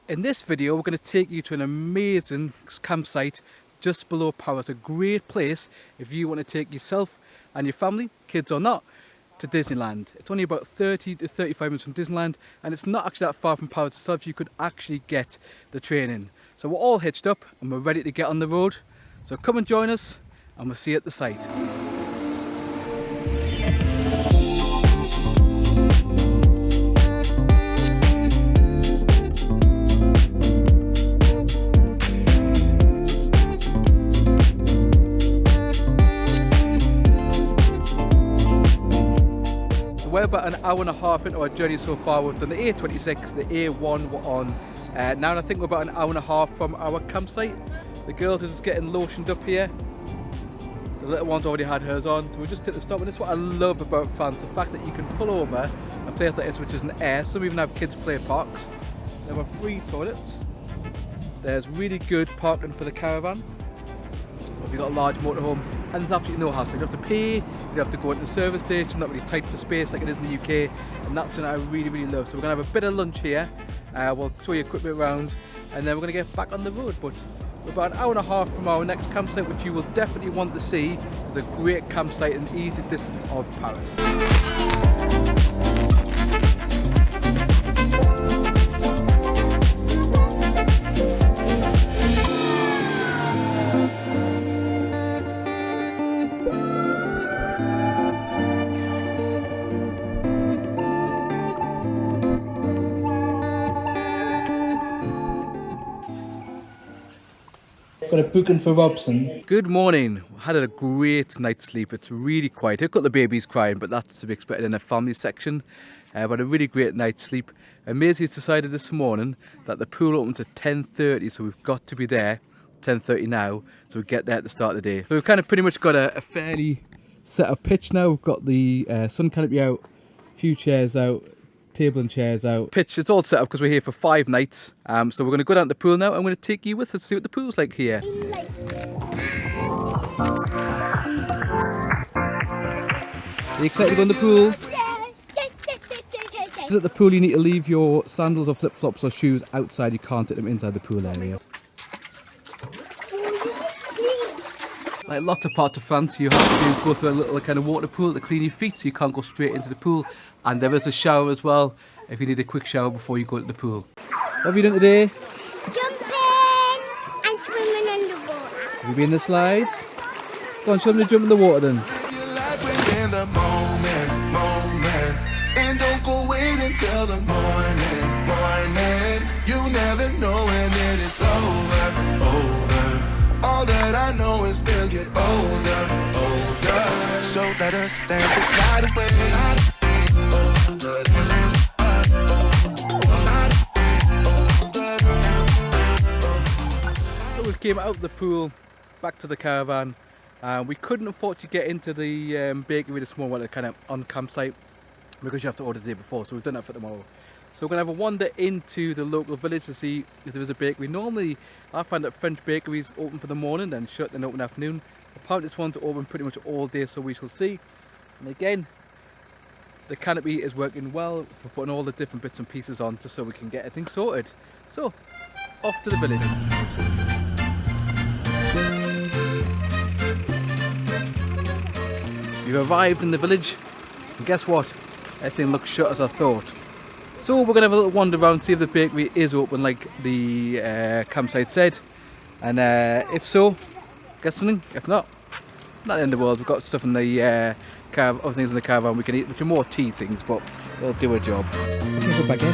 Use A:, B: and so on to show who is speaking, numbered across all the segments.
A: In this video we're going to take you to an amazing campsite just below Paris. A great place if you want to take yourself and your family, kids or not, to Disneyland. It's only about 30 to 35 minutes from Disneyland, and it's not actually that far from Paris itself. You could actually get the train in. So we're all hitched up and we're ready to get on the road. So come and join us and we'll see you at the site. We're about an hour and a half into our journey so far. We've done the A26, the A1 we're on now, and I think we're about an hour and a half from our campsite. The girls are just getting lotioned up here. The little one's already had hers on, so we just hit the stop. And that's what I love about France, the fact that you can pull over a place like this, which is an air. Some even have kids play parks. There are free toilets. There's really good parking for the caravan. If you've got a large motorhome, and there's absolutely no hassle. You don't have to pay, you don't have to go into the service station, not really tight for space like it is in the UK, and that's what I really love. So we're going to have a bit of lunch here, we'll show you a quick bit around, and then we're going to get back on the road. But we're about an hour and a half from our next campsite, which you will definitely want to see. It's a great campsite in easy distance of Paris.
B: Got a booking for Robson.
A: Good morning. Had a great night's sleep. It's really quiet. I've got the babies crying, but that's to be expected in a family section. But a really great night's sleep. And Maisie's decided this morning that the pool opens at 10:30, so we've got to be there 10:30 now, so we get there at the start of the day. So we've kind of pretty much got a fairly set up pitch now. We've got the sun canopy out, a few chairs out, table and chairs out. Pitch, it's all set up because we're here for 5 nights. So we're going to go down to the pool now. I'm going to take you with us to see what the pool's like here. Are you excited to go in the pool? At the pool you need to leave your sandals or flip-flops or shoes outside. You can't take them inside the pool area. Like lots of parts of France, you have to go through a little kind of water pool to clean your feet, so you can't go straight into the pool. And there is a shower as well, if you need a quick shower before you go to the pool. What have you done today?
C: Jumping and swimming underwater.
A: Have you been in the slides? Go on, show them to jump in the water then.
D: In the moment, and don't go wait until the morning. You never know when it is over. All that I know is we'll get older. So let us dance this night away.
A: So we came out of the pool, back to the caravan. We couldn't afford to get into the bakery this morning, kind of on campsite, because you have to order the day before, so we've done that for tomorrow. So we're going to have a wander into the local village to see if there is a bakery. Normally I find that French bakeries open for the morning, then shut and open afternoon. Apparently this one's open pretty much all day, so we shall see. And again, the canopy is working well for putting all the different bits and pieces on, just so we can get everything sorted. So, off to the village. We've arrived in the village, and guess what? Everything looks shut as I thought. So we're going to have a little wander around, see if the bakery is open like the campsite said. And if so, get something. If not the end of the world. We've got stuff in the other things in the caravan we can eat, which are more tea things, but they'll do a job. Go back in.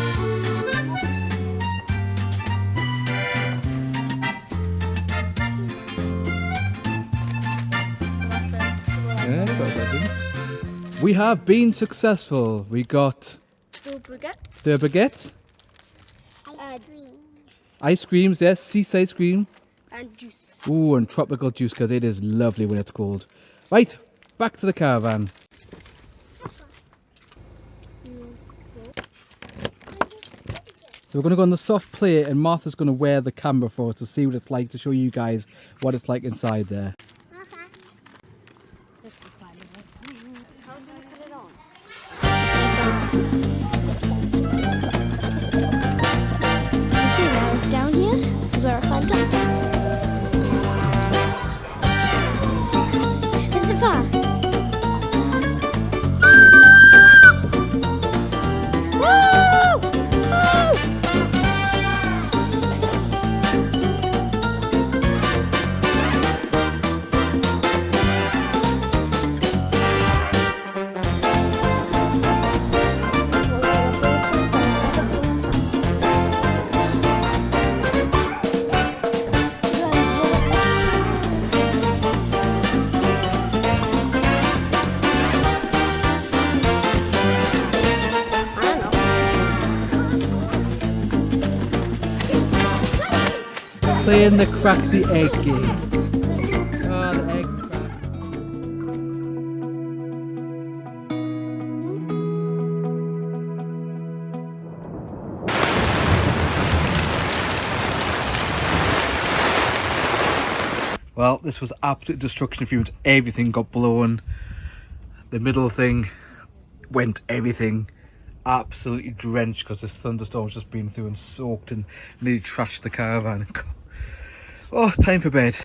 A: We have been successful. We got the baguette, ice creams, yes, sea ice cream,
C: And juice.
A: Ooh, and tropical juice, because it is lovely when it's cold. Right, back to the caravan. So we're going to go on the soft play, and Martha's going to wear the camera for us to see what it's like, to show you guys what it's like inside there. Playing the crack the egg game. Oh, the egg's cracked. Well, this was absolute destruction of humans. Everything got blown. The middle thing went everything. Absolutely drenched because this thunderstorm's just been through and soaked and nearly trashed the caravan. Oh, time for bed.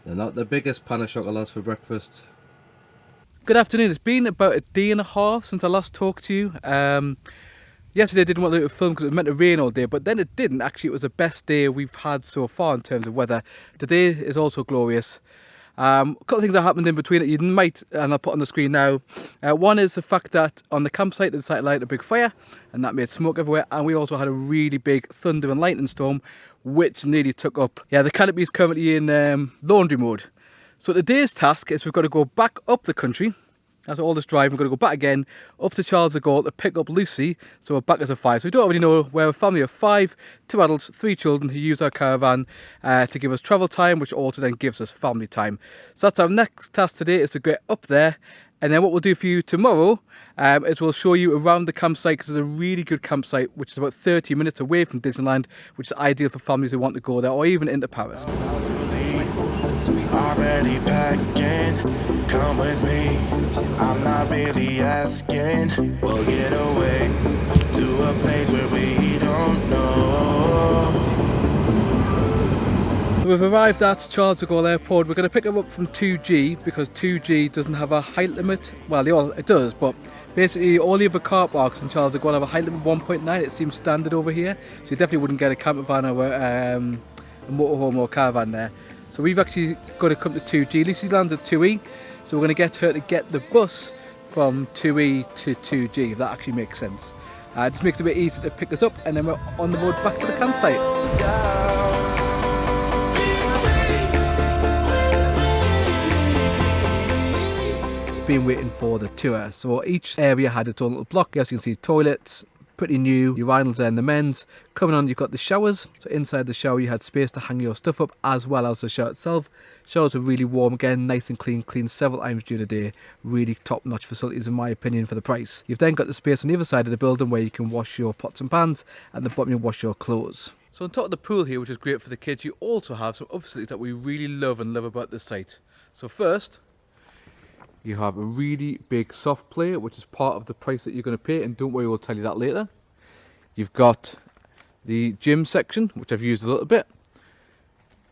A: They're not the biggest pan of chocolates for breakfast. Good afternoon. It's been about a day and a half since I last talked to you. Yesterday I didn't want to film because it was meant to rain all day, but then it didn't. Actually, it was the best day we've had so far in terms of weather. Today is also glorious. A couple of things that happened in between it you might, and I'll put on the screen now. One is the fact that on the campsite they decided to light a big fire, and that made smoke everywhere. And we also had a really big thunder and lightning storm, which nearly took up. Yeah, the canopy is currently in laundry mode. So today's task is we've got to go back up the country. After all this driving, we're going to go back again up to Charles de Gaulle to pick up Lucy. So we're back as a 5. So we don't already know we're a family of 5, 2 adults, 3 children who use our caravan to give us travel time, which also then gives us family time. So that's our next task today, is to get up there. And then what we'll do for you tomorrow is we'll show you around the campsite, because it's a really good campsite, which is about 30 minutes away from Disneyland, which is ideal for families who want to go there or even into Paris.
D: Already packing, come with me. I'm not really asking. We'll get away to a place where we don't know.
A: We've arrived at Charles de Gaulle Airport. We're going to pick them up from 2G because 2G doesn't have a height limit. Well, it does, but basically all the other car parks in Charles de Gaulle have a height limit of 1.9. It seems standard over here, so you definitely wouldn't get a camper van or a motorhome or caravan there. So we've actually got to come to 2G. Lucy lands at 2E, so we're going to get her to get the bus from 2E to 2G, if that actually makes sense. It just makes it a bit easier to pick us up, and then we're on the road back to the campsite. Been waiting for the tour. So each area had its own little block. As you can see, toilets, pretty new, urinals there in the men's. Coming on, you've got the showers. So inside the shower you had space to hang your stuff up, as well as the shower itself. Showers are really warm again, nice and clean several times during the day. Really top-notch facilities in my opinion for the price. You've then got the space on the other side of the building where you can wash your pots and pans, and the bottom you wash your clothes. So on top of the pool here, which is great for the kids, you also have some other facilities that we really love about this site. So first, you have a really big soft play, which is part of the price that you're going to pay, and don't worry, we'll tell you that later. You've got the gym section, which I've used a little bit.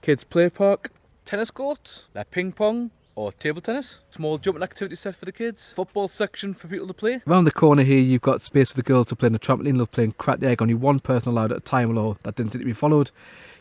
A: Kids play park, tennis courts, ping pong or table tennis, small jumping activity set for the kids, football section for people to play. Around the corner here you've got space for the girls to play on the trampoline. Love playing crack the egg, only one person allowed at a time, although that didn't seem to be followed.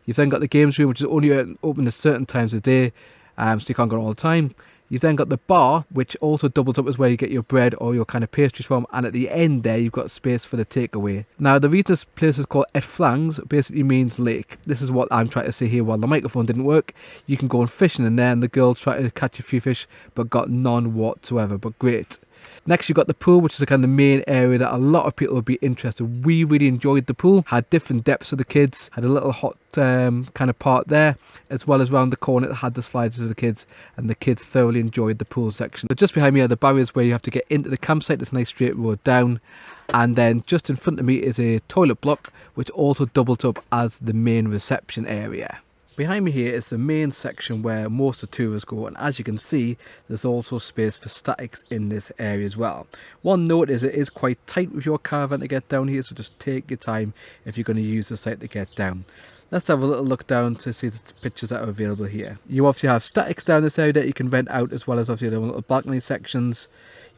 A: You've then got the games room, which is only open at certain times of the day, so you can't go all the time. You've then got the bar, which also doubles up as where you get your bread or your kind of pastries from, and at the end there you've got space for the takeaway. Now the reason this place is called Et Flangs basically means lake. This is what I'm trying to say here while the microphone didn't work. You can go on fishing in there, and the girls tried to catch a few fish but got none whatsoever, but great. Next you've got the pool, which is the kind of the main area that a lot of people would be interested. We really enjoyed the pool, had different depths for the kids, had a little hot kind of part there, as well as around the corner it had the slides for the kids, and the kids thoroughly enjoyed the pool section. So just behind me are the barriers where you have to get into the campsite. There's a nice straight road down, and then just in front of me is a toilet block, which also doubles up as the main reception area. Behind me here is the main section where most of the tours go, and as you can see there's also space for statics in this area as well. One note is it is quite tight with your caravan to get down here, so just take your time if you're going to use the site to get down. Let's have a little look down to see the pictures that are available here. You obviously have statics down this area that you can rent out, as well as obviously the little balcony sections.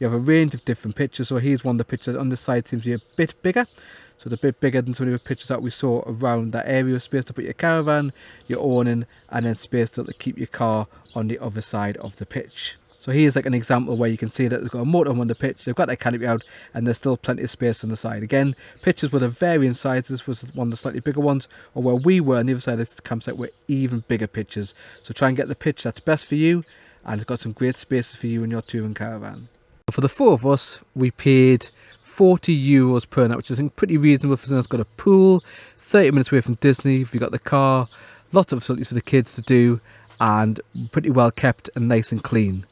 A: You have a range of different pictures, so here's one of the pictures on this side seems to be a bit bigger. So it's a bit bigger than some of the pictures that we saw around that area. Space to put your caravan, your awning, and then space to keep your car on the other side of the pitch. So here's like an example where you can see that they've got a motorhome on the pitch, they've got their canopy out, and there's still plenty of space on the side. Again, pitches were of varying sizes. This was one of the slightly bigger ones, or where we were on the other side of the campsite were even bigger pitches. So try and get the pitch that's best for you, and it's got some great spaces for you and your touring caravan. For the 4 of us, we paid €40 per night, which is pretty reasonable for someone that's got a pool, 30 minutes away from Disney. We've got the car, lots of facilities for the kids to do, and pretty well kept and nice and clean.